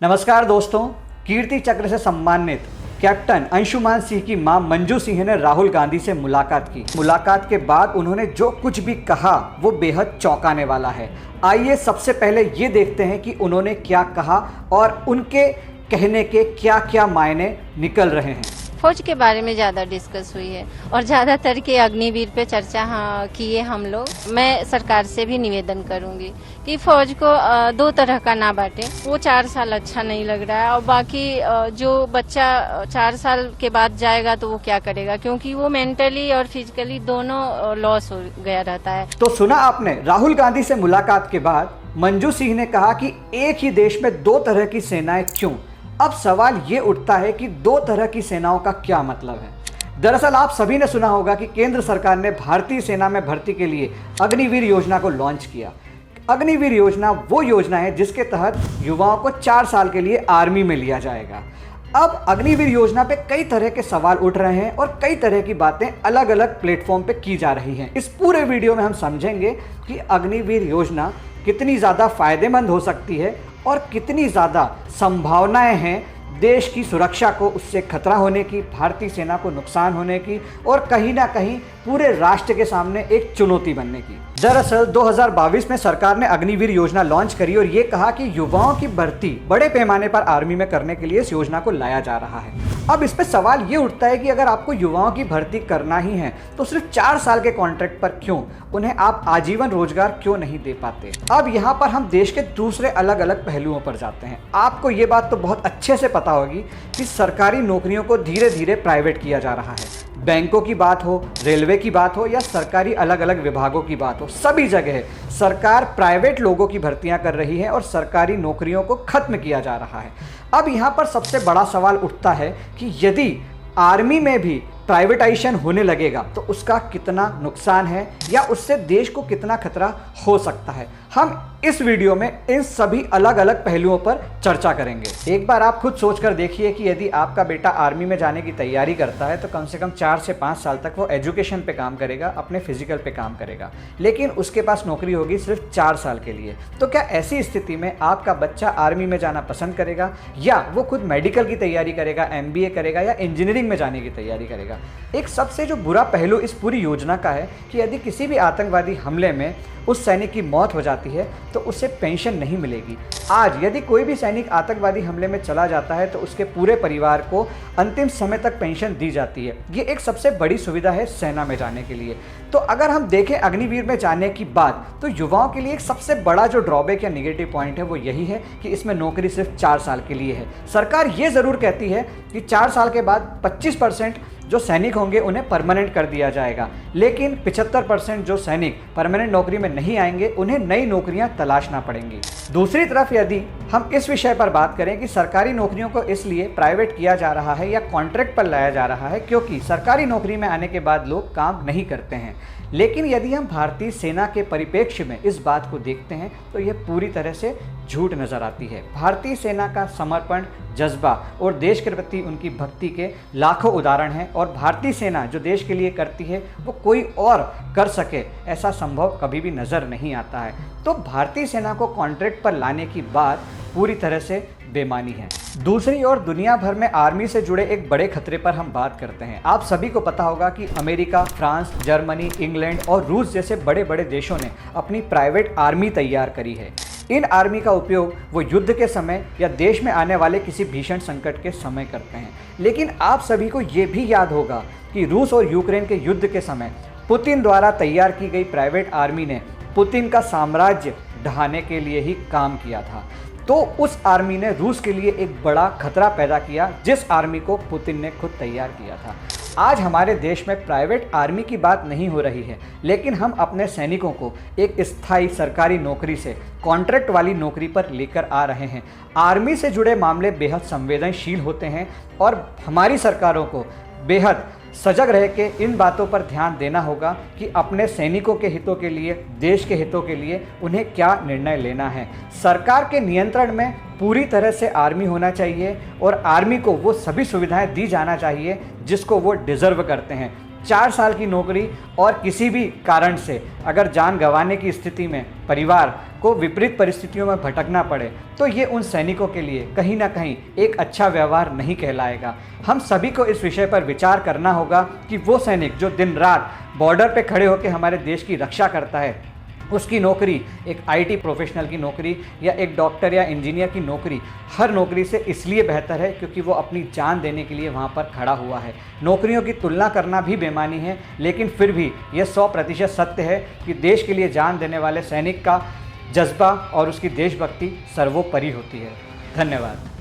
नमस्कार दोस्तों, कीर्ति चक्र से सम्मानित कैप्टन अंशुमान सिंह की मां मंजू सिंह ने राहुल गांधी से मुलाकात की। मुलाकात के बाद उन्होंने जो कुछ भी कहा वो बेहद चौंकाने वाला है। आइए सबसे पहले ये देखते हैं कि उन्होंने क्या कहा और उनके कहने के क्या क्या मायने निकल रहे हैं। फौज के बारे में ज़्यादा डिस्कस हुई है और ज़्यादातर के अग्निवीर पे चर्चा किए हम लोग। मैं सरकार से भी निवेदन करूंगी कि फौज को दो तरह का ना बांटे। वो 4 साल अच्छा नहीं लग रहा है और बाकी जो बच्चा 4 साल के बाद जाएगा तो वो क्या करेगा, क्योंकि वो मेंटली और फिजिकली दोनों लॉस हो गया रहता है। तो सुना आपने, राहुल गांधी से मुलाकात के बाद मंजू सिंह ने कहा कि एक ही देश में दो तरह की सेनाएं क्यों। अब सवाल ये उठता है कि दो तरह की सेनाओं का क्या मतलब है। दरअसल आप सभी ने सुना होगा कि केंद्र सरकार ने भारतीय सेना में भर्ती के लिए अग्निवीर योजना को लॉन्च किया। अग्निवीर योजना वो योजना है जिसके तहत युवाओं को 4 साल के लिए आर्मी में लिया जाएगा। अब अग्निवीर योजना पे कई तरह के सवाल उठ रहे हैं और कई तरह की बातें अलग अलग प्लेटफॉर्म पे की जा रही हैं। इस पूरे वीडियो में हम समझेंगे कि अग्निवीर योजना कितनी ज़्यादा फायदेमंद हो सकती है और कितनी ज़्यादा संभावनाएं हैं देश की सुरक्षा को उससे खतरा होने की, भारतीय सेना को नुकसान होने की और कहीं ना कहीं पूरे राष्ट्र के सामने एक चुनौती बनने की। दरअसल 2022 में सरकार ने अग्निवीर योजना लॉन्च करी और ये कहा कि युवाओं की भर्ती बड़े पैमाने पर आर्मी में करने के लिए इस योजना को लाया जा रहा है। अब इस पे सवाल ये उठता है कि अगर आपको युवाओं की भर्ती करना ही है तो सिर्फ 4 साल के कॉन्ट्रैक्ट पर क्यों उन्हें आप आजीवन रोजगार क्यों नहीं दे पाते। अब यहाँ पर हम देश के दूसरे अलग अलग पहलुओं पर जाते हैं। आपको ये बात तो बहुत अच्छे से पता होगी कि सरकारी नौकरियों को धीरे धीरे प्राइवेट किया जा रहा है। बैंकों की बात हो, रेलवे की बात हो या सरकारी अलग अलग विभागों की बात हो, सभी जगह सरकार प्राइवेट लोगों की भर्तियां कर रही है और सरकारी नौकरियों को खत्म किया जा रहा है। अब यहाँ पर सबसे बड़ा सवाल उठता है कि यदि आर्मी में भी प्राइवेटाइजेशन होने लगेगा तो उसका कितना नुकसान है या उससे देश को कितना खतरा हो सकता है। हम इस वीडियो में इन सभी अलग अलग पहलुओं पर चर्चा करेंगे। एक बार आप खुद सोचकर देखिए कि यदि आपका बेटा आर्मी में जाने की तैयारी करता है तो कम से कम 4 से 5 साल तक वो एजुकेशन पे काम करेगा, अपने फिजिकल पे काम करेगा, लेकिन उसके पास नौकरी होगी सिर्फ 4 साल के लिए। तो क्या ऐसी स्थिति में आपका बच्चा आर्मी में जाना पसंद करेगा या वो खुद मेडिकल की तैयारी करेगा, MBA करेगा या इंजीनियरिंग में जाने की तैयारी करेगा। एक सबसे जो बुरा पहलू इस पूरी योजना का है कि यदि किसी भी आतंकवादी हमले में उस सैनिक की मौत हो जाती है तो उसे पेंशन नहीं मिलेगी। आज यदि कोई भी सैनिक आतंकवादी हमले में चला जाता है तो उसके पूरे परिवार को अंतिम समय तक पेंशन दी जाती है। ये एक सबसे बड़ी सुविधा है सेना में जाने के लिए। तो अगर हम देखें अग्निवीर में जाने की बात, तो युवाओं के लिए एक सबसे बड़ा जो ड्रॉबैक या निगेटिव पॉइंट है वो यही है कि इसमें नौकरी सिर्फ 4 साल के लिए है। सरकार ये ज़रूर कहती है कि 4 साल के बाद 25% जो सैनिक होंगे उन्हें परमानेंट कर दिया जाएगा, लेकिन 75% जो सैनिक परमानेंट नौकरी में नहीं आएंगे उन्हें नई नौकरियां तलाशना पड़ेंगी। दूसरी तरफ यदि हम इस विषय पर बात करें कि सरकारी नौकरियों को इसलिए प्राइवेट किया जा रहा है या कॉन्ट्रैक्ट पर लाया जा रहा है क्योंकि सरकारी नौकरी में आने के बाद लोग काम नहीं करते हैं। लेकिन यदि हम भारतीय सेना के परिप्रेक्ष्य में इस बात को देखते हैं तो यह पूरी तरह से झूठ नजर आती है। भारतीय सेना का समर्पण, जज्बा और देश के प्रति उनकी भक्ति के लाखों उदाहरण हैं और भारतीय सेना जो देश के लिए करती है वो कोई और कर सके ऐसा संभव कभी भी नज़र नहीं आता है। तो भारतीय सेना को कॉन्ट्रैक्ट पर लाने की बात पूरी तरह से बेमानी है। दूसरी ओर दुनिया भर में आर्मी से जुड़े एक बड़े खतरे पर हम बात करते हैं। आप सभी को पता होगा कि अमेरिका, फ्रांस, जर्मनी, इंग्लैंड और रूस जैसे बड़े बड़े देशों ने अपनी प्राइवेट आर्मी तैयार करी है। इन आर्मी का उपयोग वो युद्ध के समय या देश में आने वाले किसी भीषण संकट के समय करते हैं। लेकिन आप सभी को ये भी याद होगा कि रूस और यूक्रेन के युद्ध के समय पुतिन द्वारा तैयार की गई प्राइवेट आर्मी ने पुतिन का साम्राज्य ढहाने के लिए ही काम किया था। तो उस आर्मी ने रूस के लिए एक बड़ा खतरा पैदा किया जिस आर्मी को पुतिन ने खुद तैयार किया था। आज हमारे देश में प्राइवेट आर्मी की बात नहीं हो रही है, लेकिन हम अपने सैनिकों को एक स्थायी सरकारी नौकरी से कॉन्ट्रैक्ट वाली नौकरी पर लेकर आ रहे हैं। आर्मी से जुड़े मामले बेहद संवेदनशील होते हैं और हमारी सरकारों को बेहद सजग रह के इन बातों पर ध्यान देना होगा कि अपने सैनिकों के हितों के लिए, देश के हितों के लिए उन्हें क्या निर्णय लेना है। सरकार के नियंत्रण में पूरी तरह से आर्मी होना चाहिए और आर्मी को वो सभी सुविधाएं दी जाना चाहिए जिसको वो डिज़र्व करते हैं। 4 साल की नौकरी और किसी भी कारण से अगर जान गंवाने की स्थिति में परिवार को विपरीत परिस्थितियों में भटकना पड़े तो ये उन सैनिकों के लिए कहीं ना कहीं एक अच्छा व्यवहार नहीं कहलाएगा। हम सभी को इस विषय पर विचार करना होगा कि वो सैनिक जो दिन रात बॉर्डर पे खड़े होकर हमारे देश की रक्षा करता है, उसकी नौकरी एक आईटी प्रोफेशनल की नौकरी या एक डॉक्टर या इंजीनियर की नौकरी हर नौकरी से इसलिए बेहतर है क्योंकि वो अपनी जान देने के लिए वहाँ पर खड़ा हुआ है। नौकरियों की तुलना करना भी बेमानी है, लेकिन फिर भी यह 100% सत्य है कि देश के लिए जान देने वाले सैनिक का जज्बा और उसकी देशभक्ति सर्वोपरि होती है। धन्यवाद।